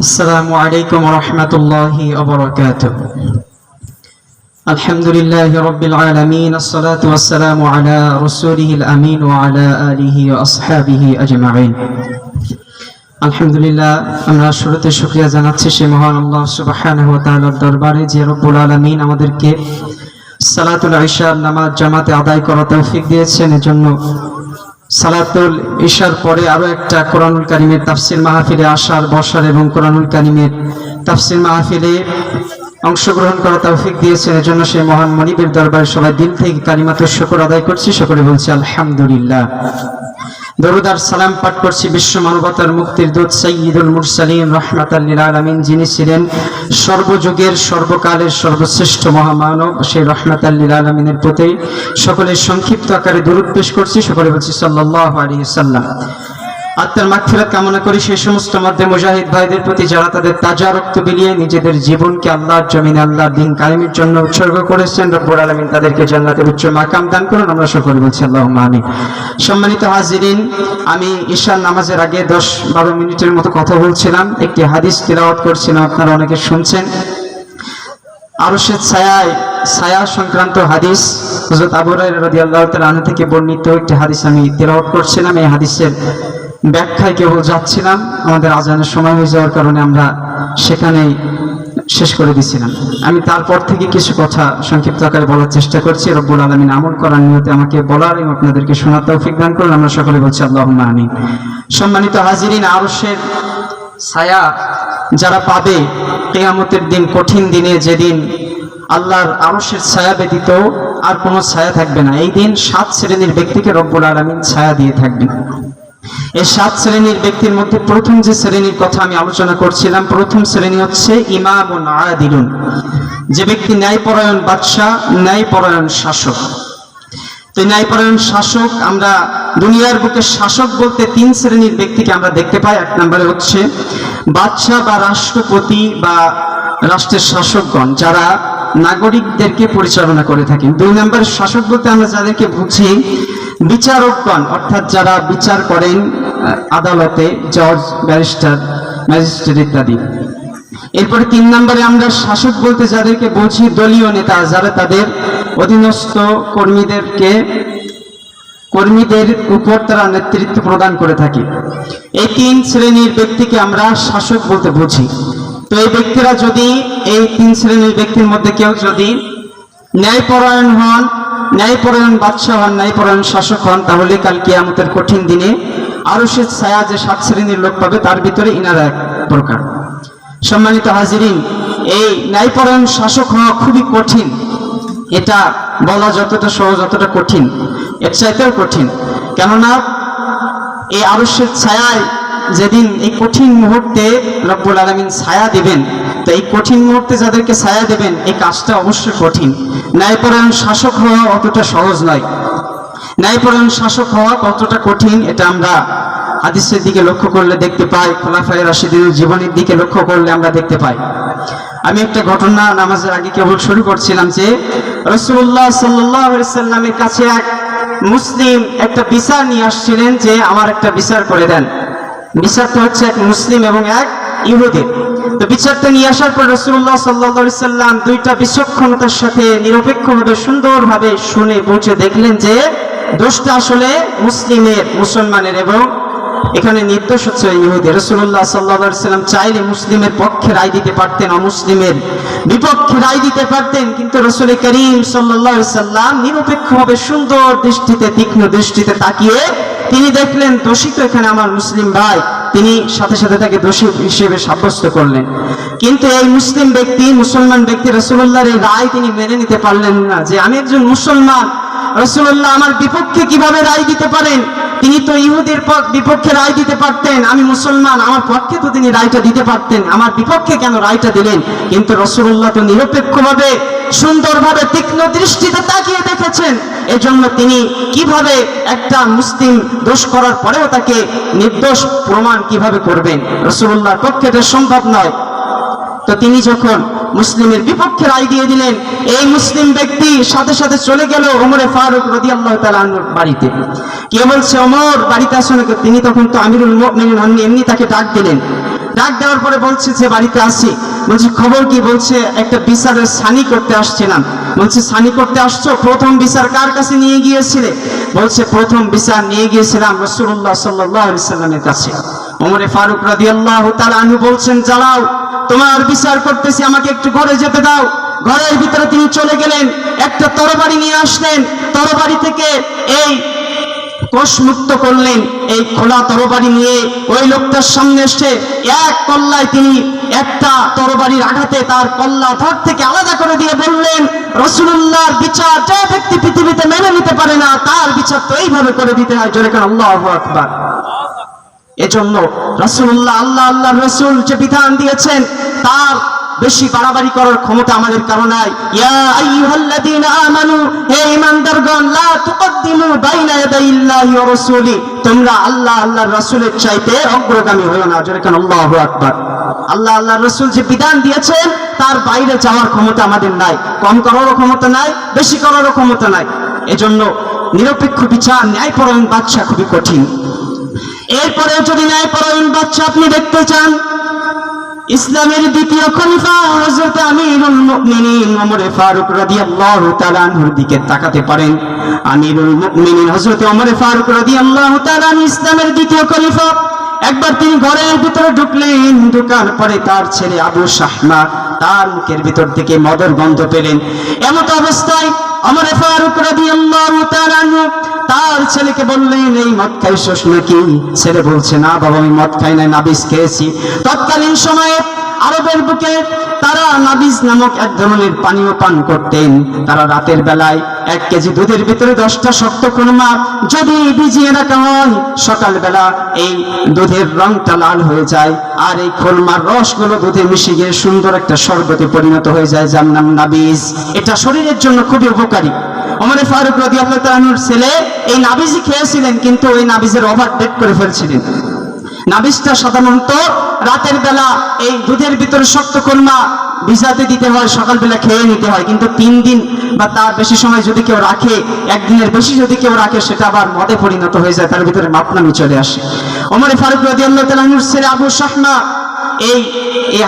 السلام عليكم ورحمة الله وبركاته. الحمد لله رب العالمين، الصلاة والسلام على رسوله الأمين وعلى آله وأصحابه أجمعين. আলহামদুলিল্লাহ, আমরা শুরুতে শুকরিয়া জানাচ্ছি সে মহান আল্লাহ সুবহানাহু ওয়া তাআলার দরবারে যে রব্বুল আলামিন আমাদেরকে সালাতুল ইশার নামাজ জামাতে আদায় করার তৌফিক দিয়েছেন। এজন্য সালাতুল ইশার পরে আরো একটা কোরআনুল কারীমের তাফসীর মাহফিলে আসার বসার এবং কোরআনুল কারীমের তাফসীর মাহফিলে অংশগ্রহণ করার তৌফিক দিয়েছেন। এজন্য সেই মহান মনিবের দরবারে সবাই দিল থেকে কালিমাতুশ শুকর আদায় করছি, সকলে বলছি আলহামদুলিল্লাহ। দরুদ আর সালাম পাঠ করছি বিশ্ব মানবতার মুক্তির দূত সাইয়্যিদুল মুরসালিন রাহমাতাল লিল আলামিন, যিনি ছিলেন সর্বযুগের সর্বকালের সর্বশ্রেষ্ঠ মহামানব, সেই রাহমাতাল লিল আলামিনের প্রতি সকলের সংক্ষিপ্ত আকারে দরুদ পেশ করছি, সকলে বলছি সাল্লাল্লাহু আলাইহি ওয়াসাল্লাম। আত্মার মাগফিরাত কামনা করি সেই সমস্ত মধ্যে মুজাহিদ ভাইদের প্রতি যারা তাদের তাজা রক্ত বিলিয়ে নিজেদের জীবনকে আল্লাহর জমিনে আল্লাহর দ্বীন কায়েমের জন্য উৎসর্গ করেছেন, রব্বুল আলামিন তাদেরকে জান্নাতের উচ্চ মাকাম দান করুন। আমরা সকলে বলছি আল্লাহুম্মা আমিন। সম্মানিত হাজিরিন, আমি ঈশার নামাজের আগে 10-12 মিনিটের মতো কথা বলছিলাম, একটি হাদিস তিলাওয়াত করছিলাম, আপনারা অনেকে শুনছেন। আরশের ছায়া সংক্রান্ত হাদিস হযরত আবু হুরায়রা রাদিয়াল্লাহু তাআলা আনহু থেকে বর্ণিত একটি হাদিস আমি তিলাওয়াত করছিলাম। এই হাদিসের ব্যাখ্যায় কেবল যাচ্ছিলাম, আমাদের আজানের সময় হয়ে যাওয়ার কারণে আমরা সেখানেই শেষ করে দিয়েছিলাম। আমি তারপর থেকে কিছু কথা সংক্ষিপ্ত আকারে বলার চেষ্টা করছি। রব্বুল আলামিন আমল করার নিয়তে আমাকে বলার এবং আপনাদেরকে শোনার তৌফিক দান করুন। আমরা সকলে বলছি আল্লাহুম্মা আমিন। সম্মানিত হাজিরিন, আরশের ছায়া যারা পাবে কিয়ামতের দিন, কঠিন দিনে, যেদিন আল্লাহর আরশের ছায়া ব্যতীত আর কোনো ছায়া থাকবে না, এই দিন 7 শ্রেণীর ব্যক্তিকে রব্বুল আলামিন ছায়া দিয়ে থাকবেন। এই 7 শ্রেণীর ব্যক্তির মধ্যে প্রথম যে শ্রেণীর কথা আমি আলোচনা করছিলাম, প্রথম শ্রেণী হচ্ছে ইমামুন আদিলুন, যে ব্যক্তি ন্যায়পরায়ণ বাদশা, ন্যায়পরায়ণ শাসক। তো ন্যায়পরায়ণ শাসক, আমরা দুনিয়ার বুকে শাসক বলতে 3 শ্রেণীর ব্যক্তিকে আমরা দেখতে পাই। 1 নম্বরে হচ্ছে বাদশা বা রাষ্ট্রপতি বা রাষ্ট্রের শাসকগণ, যারা নাগরিকদেরকে পরিচালনা করে থাকেন। 2 নম্বরের শাসক বলতে আমরা যাদেরকে বুঝি বিচারকগণ, অর্থাৎ যারা বিচার করেন আদালতে, জজ, ব্যারিস্টার, ম্যাজিস্ট্রেট ইত্যাদি। এরপরে 3 নম্বরে আমরা শাসক বলতে যাদেরকে বুঝি দলীয় নেতা, যারা তাদের অধীনস্থ কর্মীদের উপর তারা নেতৃত্ব প্রদান করে থাকে। এই 3 শ্রেণীর ব্যক্তিকে আমরা শাসক বলতে বুঝি। তো এই ব্যক্তিরা যদি, এই 3 শ্রেণীর ব্যক্তির মধ্যে কেউ যদি ন্যায়পরায়ণ হন, ন্যায়পরায়ণ বাদশাহ হন, ন্যায়পরায়ণ শাসক হন, তাহলে কাল কিয়ামতের কঠিন দিনে আরশের ছায়া যে 7 শ্রেণীর লোক পাবে, তার ভিতরে ইনারা এক প্রকার। সম্মানিত হাজিরিন, এই ন্যায়পরায়ণ শাসক হওয়া খুবই কঠিন। এটা বলা যতটা সহজ অতটা কঠিন, এর চাইতেও কঠিন। কেননা এই আরশের ছায়ায় যেদিন, এই কঠিন মুহূর্তে রব্বুল আলামিন ছায়া দিবেন, তো এই কঠিন মুহূর্তে যাদেরকে ছায়া দেবেন, এই কাজটা অবশ্যই কঠিন। ন্যায়পরায়ণ শাসক হওয়া অতটা সহজ নয়। ন্যায়পরায়ণ শাসক হওয়া কতটা কঠিন, এটা আমরা হাদিসের দিকে লক্ষ্য করলে দেখতে পাই, খোলাফায়ে রাশিদিনের জীবনের দিকে লক্ষ্য করলে আমরা দেখতে পাই। আমি একটা ঘটনা নামাজের আগে কেবল শুরু করছিলাম যে রাসূলুল্লাহ সাল্লাল্লাহু আলাইহি ওয়াসাল্লামের কাছে এক মুসলিম একটা বিচার নিয়ে আসছিলেন যে আমার একটা বিচার করে দেন। বিচারটা হচ্ছে এক মুসলিম এবং এক ইহুদির। তো বিচারটা নিয়ে আসার পর রাসূলুল্লাহ সাল্লাল্লাহু আলাইহি ওয়াসাল্লাম 2টা বিচক্ষণতার সাথে নিরপেক্ষভাবে সুন্দরভাবে শুনে বুঝে দেখলেন যে দোষটা আসলে মুসলমানের, এবং এখানে নির্দোষ হচ্ছে ইহুদি। রাসূলুল্লাহ সাল্লাল্লাহু আলাইহি ওয়াসাল্লাম চাইলে মুসলিমের পক্ষে রায় দিতে পারতেন, অমুসলিমের বিপক্ষে রায় দিতে পারতেন, কিন্তু রাসূল করিম সাল্লাল্লাহু আলাইহি ওয়াসাল্লাম নিরপেক্ষভাবে সুন্দর দৃষ্টিতে, তীক্ষ্ণ দৃষ্টিতে তাকিয়ে তিনি দেখলেন দোষী তো এখানে আমার মুসলিম ভাই, তিনি সাথে সাথে তাকে দোষী হিসেবে সাব্যস্ত করলেন। কিন্তু এই মুসলিম ব্যক্তি, মুসলমান ব্যক্তি রাসূলুল্লাহর এই রায় তিনি মেনে নিতে পারলেন না, যে আমি একজন মুসলমান, রাসূলুল্লাহ আমার বিপক্ষে কিভাবে রায় দিতে পারেন? তিনি তো ইহুদির বিপক্ষে রায় দিতে পারতেন, আমি মুসলমান, আমার পক্ষে তো তিনি রায়টা দিতে পারতেন, আমার বিপক্ষে কেন রায়টা দিলেন? কিন্তু রাসূলুল্লাহ তো নিরপেক্ষভাবে, সুন্দরভাবে, তীক্ষ্ণ দৃষ্টিতে তাকিয়ে দেখেছেন। এজন্য তিনি কিভাবে একটা মুসলিম দোষ করার পরেও তাকে নির্দোষ প্রমাণ কিভাবে করবেন? রাসূলুল্লাহর পক্ষে এটা সম্ভব নয়। তো তিনি যখন মুসলিমের বিপক্ষে রায় দিয়ে দিলেন, এই মুসলিম ব্যক্তি সাথে সাথে চলে গেল ওমরে ফারুক রাদিয়াল্লাহু তাআলা আনহুর বাড়িতে। কে বলছে ওমর বাড়িতে আসুন, তিনি তখন তো আমিরুল মুমিনিন হননি, এমনি তাকে ডাক দিলেন। ডাক দেওয়ার পরে বলছে যে বাড়িতে আসি। বলছে খবর কি? বলছে একটা বিচারের সানি করতে আসছিলাম। বলছে সানি করতে আসছো? প্রথম বিচার কার কাছে নিয়ে গিয়েছিলে? বলছে প্রথম বিচার নিয়ে গিয়েছিলাম রাসূলুল্লাহ সাল্লাল্লাহু আলাইহি সাল্লামের কাছে। ওমরে ফারুক রাদিয়াল্লাহু তাআলা আনহু বলছেন, জ্বালাও, তোমার বিচার করতেছি, আমাকে একটু ঘরে যেতে দাও। ঘরের ভিতরে তিনি চলে গেলেন, একটা তরবারি নিয়ে আসলেন, তরবারি থেকে এই কোষ মুক্ত করলেন। এই খোলা তরবারি নিয়ে ওই লোকটার সামনে এসে এক কল্লায় তিনি একটা তরবারির আঘাতে তার কল্লা ধর থেকে আলাদা করে দিয়ে বললেন, রাসূলুল্লাহর বিচার যে ব্যক্তি পৃথিবীতে মেনে নিতে পারে না, তার বিচার তো এইভাবে করে দিতে হয়। জোরে করে আল্লাহু আকবার। এজন্য রাসূলুল্লাহ, আল্লাহর রাসূল যে বিধান দিয়েছেন তার বেশি বাড়াবাড়ি করার ক্ষমতা আমাদের কারো নাই। ইয়া আইয়ুহাল্লাযীনা আমানু, হে ঈমানদারগণ, লা তুকদ্দিমু বাইনা ইয়াদাইল্লাহি ওয়া রাসূলি, তোমরা আল্লাহর রাসূলের চাইতে অগ্রগামী হয়ো না। জোরে কান আল্লাহু আকবার। আল্লাহর রাসূল যে বিধান দিয়েছেন তার বাইরে যাওয়ার ক্ষমতা আমাদের নাই, কম করারও ক্ষমতা নাই, বেশি করারও ক্ষমতা নাই। এজন্য নিরপেক্ষ বিচার, ন্যায়পরায়ণ বাদশা খুবই কঠিন। এরপরেও যদি ন্যায়পরায়ণ বাদশা আপনি দেখতে চান, ইসলামের দ্বিতীয় খলিফা হযরত আমিরুল মুমিনিন ওমর ফারুক রাদিয়াল্লাহু তাআলা আনহুর দিকে তাকাতে পারেন। আমিরুল মুমিনিন হযরত ওমর ফারুক রাদিয়াল্লাহু তাআলা ইসলামের দ্বিতীয় খলিফা। একবার তিনি ঘরের ভিতরে ঢুকলেন, ঢোকার পরে তার ছেলে আবু শাহমা তার মুখের ভিতর থেকে মদের গন্ধ পেলেন। এমত অবস্থায় ওমর ফারুক রাদিয়াল্লাহু তাআলা তার ছেলেকে বললেন, এই মদ খাইছস নাকি? ছেলে বলছে, না বাবা, আমি মদ খাই নাই, নাবিজ খেয়েছি। তৎকালীন সময়ে আরবের বুকে তারা নাবিজ নামক এক ধরনের পানীয় পান করতেন। তারা রাতের বেলায় 1 কেজি দুধের ভিতরে 10টা শক্ত খুরমা যদি ভিজিয়ে রাখা হয়, সকালবেলা এই দুধের রংটা লাল হয়ে যায়, আর এই খুরমার রসগুলো দুধে মিশে গিয়ে সুন্দর একটা শরবতে পরিণত হয়ে যায়, যার নাম নাবিজ। এটা শরীরের জন্য খুবই উপকারী। ওমর ফারুক রাদিয়াল্লাহু তাআলা আনহুর ছেলে এই নাবিজই খেয়েছিলেন, কিন্তু এই নাবিজের ওভারডেট করে ফেলছিলেন। নাবিজটা সাধারণত রাতের বেলা এই দুধের ভিতরে শক্ত খুরমা ভিজাতে দিতে হয়, সকালবেলা খেয়ে নিতে হয়। কিন্তু 3 দিন বা তার বেশি সময় যদি কেউ রাখে, 1 দিনের বেশি যদি কেউ রাখে, সেটা আবার মদে পরিণত হয়ে যায়, তার ভিতরে মাপনামি চলে আসে। ওমর ফারুক রাদিয়াল্লাহু তাআলা আনহুর ছেলে আবু শাহমা, এই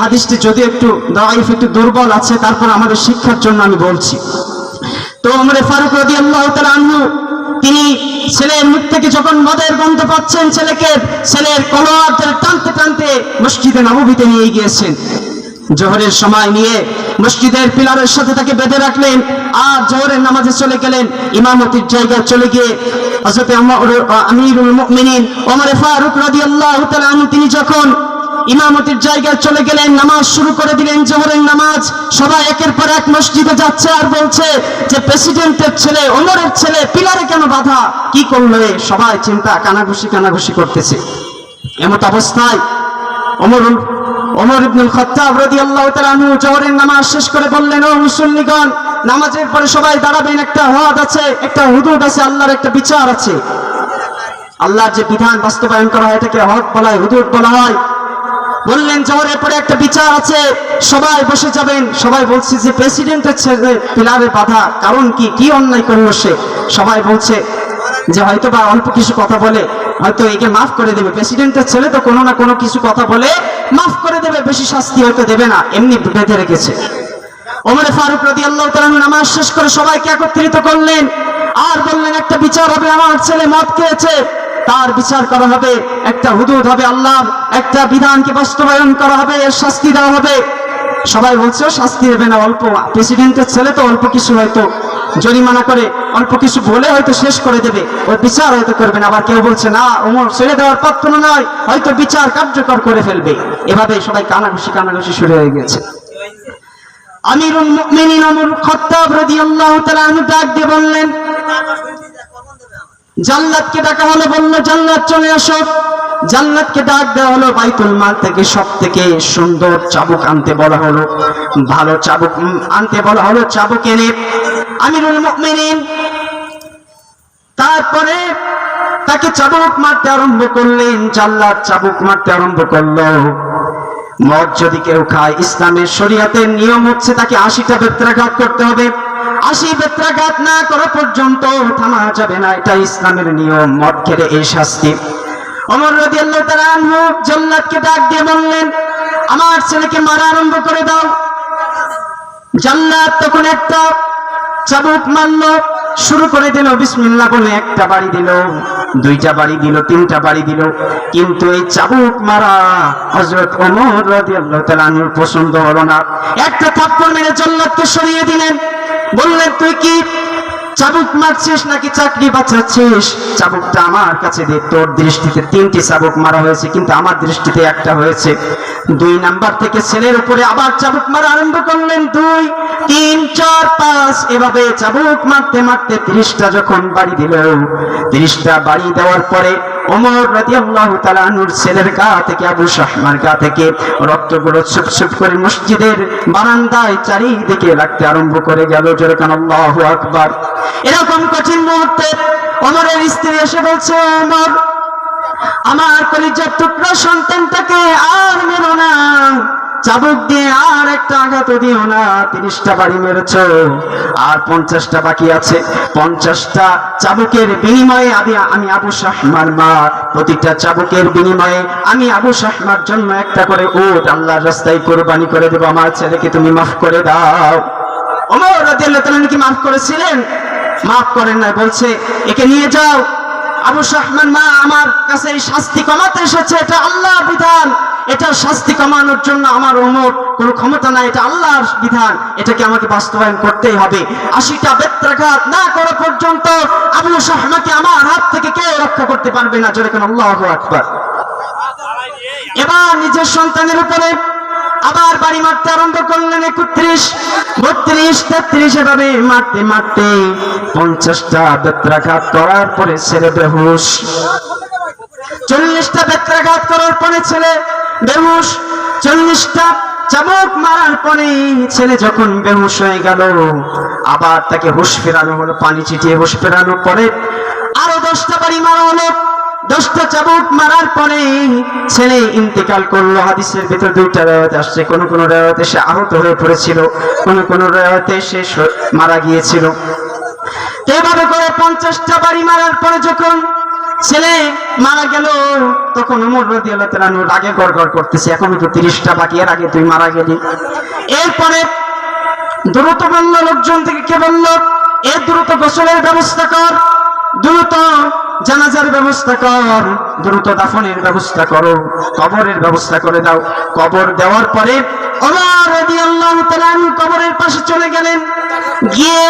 হাদিসটি যদি একটু দাঈফ, একটু দুর্বল আছে, তারপর আমাদের শিক্ষার জন্য আমি বলছি। তো ওমর ফারুক রাদিয়াল্লাহু তাআলা আনহু তিনি ছেলের মুখ থেকে যখন মদের গন্ধ পাচ্ছেন, ছেলের কলার ধরে টানতে টানতে মসজিদে নববীতে নিয়ে গিয়েছেন। জোহরের সময় নিয়ে মসজিদের পিলারের সাথে তাকে বেঁধে রাখলেন, আর জোহরের নামাজে চলে গেলেন। ইমামতির জায়গায় চলে গিয়ে হযরত আমিরুল মুমিনিন ওমর ফারুক রাদিয়াল্লাহু তাআলা আনহু তিনি যখন ইমামতির জায়গায় চলে গেলেন, নামাজ শুরু করে দিলেন, জোহরের নামাজ। সবাই একের পর এক মসজিদে যাচ্ছে আর বলছে যে প্রেসিডেন্টের ছেলে, ওমরের ছেলে পিলারে কেন বাধা, কি করলে? সবাই চিন্তা কানাঘুষি করতেছে। এমত অবস্থায় ওমর ইবনুল খাত্তাব রাদিয়াল্লাহু তাআলা আনহু জোহরের নামাজ শেষ করে বললেন, ও মুসল্লিগণ, নামাজের পরে সবাই দাঁড়াবেন, একটা হদ আছে, একটা হুদুদ আছে, আল্লাহর একটা বিচার আছে। আল্লাহর যে বিধান বাস্তবায়ন করা হয় এটাকে হদ বলা হয়, হুদুদ বলা হয়। বললেন জোহরের পরে একটা বিচার আছে, সবাই বসে যাবেন। সবাই বলছে যে প্রেসিডেন্টের ছেলে পিলারে বাধা, কারণ কি অন্যায় করলো সে? সবাই বলছে যে হয়তো বা অল্প কিছু কথা বলে হয়তো একে মাফ করে দেবে, প্রেসিডেন্টের ছেলে তো কোনো না কোনো কিছু কথা বলে মাফ করে দেবে, বেশি শাস্তি হয়তো দেবে না, এমনি বেঁধে রেখেছে। ওমর ফারুক রাদিয়াল্লাহু তাআলা নামাজ শেষ করে সবাইকে একত্রিত করলেন আর বললেন, একটা বিচার হবে, আমার ছেলে মদ খেয়েছে, তার বিচার করা হবে, একটা হুদুদ হবে, আল্লাহর একটা বিধানকে বাস্তবায়ন করা হবে, এর শাস্তি দেওয়া হবে। সবাই বলছে শাস্তি দেবে না, অল্প, প্রেসিডেন্টের ছেলে তো অল্প কিছু হয়তো জরিমানা করে অল্প কিছু বলে হয়তো শেষ করে দেবে, ওই বিচার হয়তো করবে না। আবার কেউ বলছে না, ওমর ছেড়ে দেওয়ার পাত্র নয়, হয়তো বিচার কার্যকর করে ফেলবে। এভাবে সবাই কানাঘুষি শুরু হয়ে গেছে। আমিরুল মুমিনিন ওমর খাত্তাব রাদিয়াল্লাহু তাআলা আনহু ডাক দিয়ে বললেন, জান্নাতকে ডাকা হলো, বলল জান্নাত চলে আসো। জান্নাতকে ডাক দেওয়া হলো, বাইতুল মাল থেকে সব থেকে সুন্দর চাবুক আনতে বলা হলো, ভালো চাবুক আনতে বলা হলো। চাবুক এনে আমিরুল মুমিনিন তারপরে তাকে চাবুক মারতে আরম্ভ করলেন। জান্নাত চাবুক মারতে আরম্ভ করলো। মদ যদি কেউ খায়, ইসলামের শরীয়তের নিয়ম হচ্ছে তাকে 80টা বেত্রাঘাত করতে হবে। 80 বেত্রাঘাত না করা পর্যন্ত থামা যাবে না, এটা ইসলামের নিয়ম। মদ খেলে এই শাস্তি। ওমর রাদিয়াল্লাহু তাআলা আনহু জাল্লাদকে ডাক দিয়ে বললেন, আমার ছেলেকে মারা আরম্ভ করে দাও। জাল্লাদ তখন একটা চাবুক মারলো, শুরু করে দিল বিসমিল্লাহ বলে। একটা বাড়ি দিল, দুইটা বাড়ি দিল, তিনটা বাড়ি দিল, কিন্তু এই চাবুক মারা হযরত ওমর রাদিয়াল্লাহু তাআলা আনহুর পছন্দ হলো না। একটা থাপ্পড় মেরে জাল্লাদকে সরিয়ে দিলেন, বললেন, তুই কি চাবুক মারছিস নাকি চাকরি বাঁচাচ্ছিস? চাবুকটা আমার কাছে দে। তোর দৃষ্টিতে 3টি চাবুক মারা হয়েছে, কিন্তু আমার দৃষ্টিতে একটা হয়েছে। 2 নাম্বার থেকে ছেলের উপরে আবার চাবুক মারা আরম্ভ করলেন। 2, 3, 4, 5 এভাবে চাবুক মারতে মারতে 30টা যখন বাড়ি দিল, 30টা বাড়ি দেওয়ার পরে ওমর রাদিয়াল্লাহু তাআলা আনহুর ছেলের গা থেকে, আবু শাহমার গা থেকে রক্তগুলো ছুপ ছুপ করে মসজিদের বারান্দায় চারিদিকে লাগতে আরম্ভ করে গেল। যেরকম আল্লাহু আকবার। এরকম কঠিন মুহূর্তে ওমরের স্ত্রী এসে বলছে, ওমর, আমার কলিজার টুকরা সন্তানটাকে আর মেরো না, চাবুক দিয়ে আর একটা আঘাত দিও না। 30টা বাড়ি মেরেছো, আর 50টা বাকি আছে। 50টা চাবুকের বিনিময়ে আমি আবু শাহমার মা, প্রতিটা চাবুকের বিনিময়ে আমি আবু শাহমার জন্য একটা করে উট আল্লাহর রাস্তায় কুরবানি করে দেব। আমার ছেলেকে তুমি মাফ করে দাও। ওমর রাদিয়াল্লাহু তাআলা কি মাফ করেছিলেন? মাফ করেন না। বলছে, একে নিয়ে যাও। আবু শাহমার মা আমার কাছে এই শাস্তি কমাতে এসেছে, এটা আল্লাহর বিধান, এটা শাস্তি কমানোর জন্য আমার ওমর কোনো ক্ষমতা নাই, এটা আল্লাহর বিধান, এটাকে আমাকে বাস্তবায়ন করতেই হবে। 80টা বেত্রাঘাত না করা পর্যন্ত আবু শাহমাকে আমার হাত থেকে কেউ রক্ষা করতে পারবে না। জোরে কোন আল্লাহু আকবার। এবার নিজের সন্তানের উপরে আবার বাড়ি মারতে আরম্ভ করলেন। 31, 32, 33 এভাবে মারতে মারতে 50টা বেত্রাঘাত করার পরে ছেলে বেহুশ। 40টা বেত্রাঘাত করার পরে ছেলে বেহুশ। 40টা চাবুক মারার পরে ছেলে যখন বেহুশ হয়ে গেল, আবার তাকে হুঁশ ফেরানো হলো, পানি ছিটিয়ে হুঁশ ফেরানোর পরে আরো 10টা বাড়ি মারা হলো। 10টা চাবুক মারার পরে ছেলে ইন্তেকাল করলো। হাদিসের ভিতর 2টা রাওয়ায়াত আসছে, কোন কোন রাওয়ায়াতে সে আহত হয়ে পড়েছিল, কোন কোন রাওয়ায়াতে সে মারা গিয়েছিল। এভাবে করে 50টা বাড়ি মারার পরে যখন ছেলে মারা গেল, তখন ওমর রাদিয়াল্লাহু তাআলা আনহু রাগে গড়গড় করতেছে, এখনো তো 30টা বাকি, এর আগে তুই মারা গেলি। এরপরে দ্রুত বলল, লোকজন থেকে কে বলল, এর দ্রুত গোসলের ব্যবস্থা কর, দ্রুত জানাজার ব্যবস্থা কর, দ্রুত দাফনের ব্যবস্থা করো, কবরের ব্যবস্থা করে দাও। কবর দেওয়ার পরে ওমর রাদিয়াল্লাহু তাআলা কবরের পাশে চলে গেলেন। গিয়ে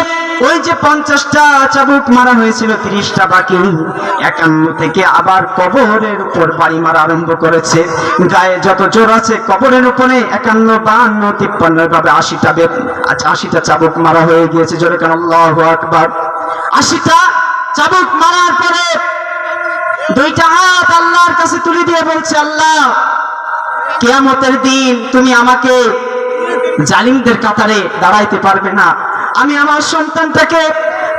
ওই যে 50টা চাবুক মারা হয়েছিল, 30টা বাকি, 51 থেকে আবার কবরের উপর বাড়ি মারা আরম্ভ করেছে। গায়ে যত জোর আছে কবরের উপরে 51, 52, 53 ভাবে 80টা চাবুক মারা হয়ে গিয়েছে। জোরে কেন আল্লাহু আকবার। 80টা চাবুক মারার পরে 2টা হাত আল্লাহর কাছে তুলে দিয়ে বলছে, আল্লাহ, কিয়ামতের দিন তুমি আমাকে জালিমদের কাতারে দাঁড়াইতে পারবে না। আমি আমার সন্তানটাকে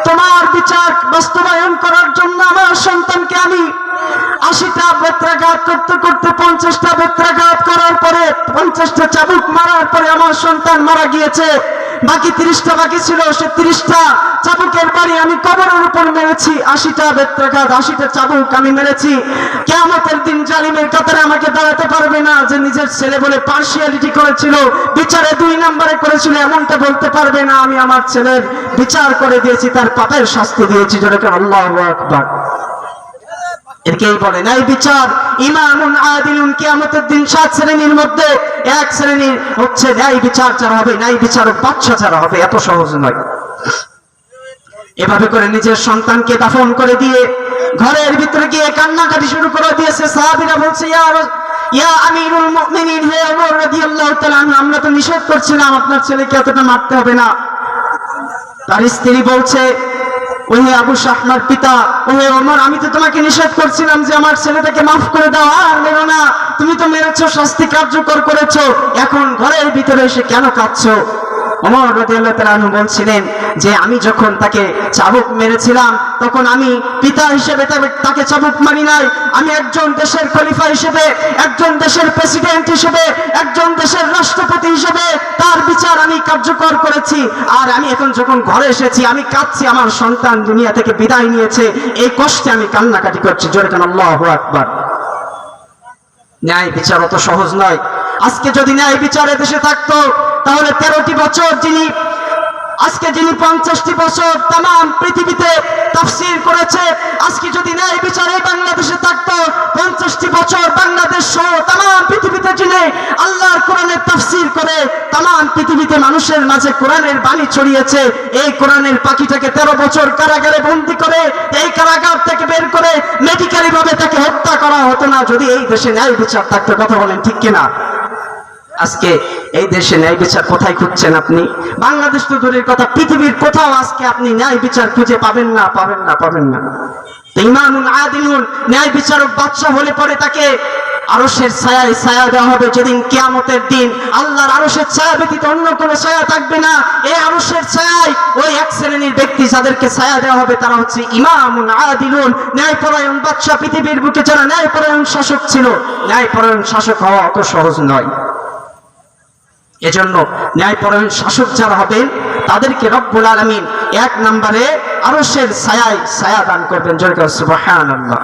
তোমার বিচার বাস্তবায়ন করার জন্য আমার সন্তানকে আমি 80টা বেত্রাঘাত করতে করতে 50টা বেত্রাঘাত করার পরে 50টা চাবুক মারার পরে আমার সন্তান মারা গিয়েছে। বাকি 30টা বাকি ছিল, সে 30টা চাবুকের বাড়ি আমি কবরের উপর মেরেছি। 80টা বেত্রাঘাত, 80টা চাবুক আমি মেরেছি। কিয়ামতের দিন জালিমের কাতারে আমাকে দাঁড়াতে পারবে না। যে নিজের ছেলে বলে পার্সিয়ালিটি করেছিল, বিচারে 2 নম্বরে করেছিল, এমনটা বলতে পারবে না। আমি আমার ছেলের বিচার করে দিয়েছি, তার পাপের শাস্তি দিয়েছি। যেটাকে আল্লাহু আকবার। একেই বলে ন্যায় বিচার। ইমামুন আদিলুন। কিয়ামতের দিন 7 শ্রেণীর মধ্যে 1 শ্রেণী হচ্ছে ন্যায় বিচার যারা হবে, ন্যায় বিচারক বাদশা যারা হবে। এত সহজ নয়। এভাবে করে নিজের সন্তানকে দাফন করে দিয়ে ঘরের ভিতরে গিয়ে কান্নাকাটি শুরু করে দিয়েছে। সাহাবীরা বলছে, ইয়া আমিরুল মুমিনিন, হে ওমর রাদিয়াল্লাহু তাআলা আনহু, আমরা তো নিষেধ করছিলাম আপনার ছেলেকে এতটা মারতে হবে না। তার স্ত্রী বলছে, ওহে আবু শাহমার পিতা, ওহে ওমর, আমি তো তোমাকে নিষেধ করছিলাম যে আমার ছেলেটাকে মাফ করে দাও, আর মেরো না। তুমি তো মেরেছো, শাস্তি কার্যকর করেছো, এখন ঘরের ভিতরে এসে কেন কাঁদছো? ওমর রাদিয়াল্লাহু তাআলা আনহু বলছিলেন যে আমি যখন তাকে চাবুক মেরেছিলাম তখন আমি পিতা হিসেবে তাকে চাবুক মারি নাই। আমি একজন দেশের খলিফা হিসেবে, একজন দেশের প্রেসিডেন্ট হিসেবে, একজন দেশের রাষ্ট্রপতি হিসেবে তার বিচার আমি কার্যকর করেছি। আর আমি এখন যখন ঘরে এসেছি আমি কাঁদছি, আমার সন্তান দুনিয়া থেকে বিদায় নিয়েছে, এই কষ্টে আমি কান্নাকাটি করছি। জোরে কেন আল্লাহু আকবার। ন্যায় বিচার অত সহজ নয়। আজকে যদি ন্যায় বিচার দেশে থাকতো তাহলে 13টি বছর যিনি 50টি বছর তাম পৃথিবীতে তাফসীর করেছে, আজকে যদি ন্যায় বিচার এই বাংলাদেশে থাকতো 50টি বছর বাংলাদেশ সহ তাম পৃথিবীতে যিনি আল্লাহর কোরআনের তাফসীর করে তাম পৃথিবীতে মানুষের মাঝে কোরআনের বাণী ছড়িয়েছে, এই কোরআনের পাখিটাকে 13 বছর কারাগারে বন্দী করে এই কারাগার থেকে বের করে মেডিকেলি ভাবে তাকে হত্যা করা হতো না যদি এই দেশে ন্যায় বিচার থাকতো। কথা বলেন ঠিক কিনা? আজকে এই দেশে ন্যায় বিচার কোথায় খুঁজছেন আপনি? বাংলাদেশ তো দূরের কথা, পৃথিবীর কোথাও আজকে আপনি ন্যায় বিচার খুঁজে পাবেন না। ইমামুল আদিলুল, ন্যায় বিচারক বাদশা হলে পরে তাকে আরশের ছায়ায় ছায়া দেওয়া হবে। যেদিন কিয়ামতের দিন আল্লাহর আরশের ছায়া ব্যতীত অন্য কোনো ছায়া থাকবে না। এই আরশের ছায়ায় ওই এক শ্রেণীর ব্যক্তি যাদেরকে ছায়া দেওয়া হবে তারা হচ্ছে ইমামুল আদিলুল, ন্যায়পরায়ণ বাদশা। পৃথিবীর বুকে যারা ন্যায়পরায়ণ শাসক ছিল, ন্যায়পরায়ণ শাসক হওয়া অত সহজ নয়। এজন্য ন্যায়পরায়ণ শাসক যারা হবেন তাদেরকে রব্বুল আলামিন 1 নম্বরে আরশের ছায়ায় ছায়া দান করবেন। জয় সুবহানাল্লাহ।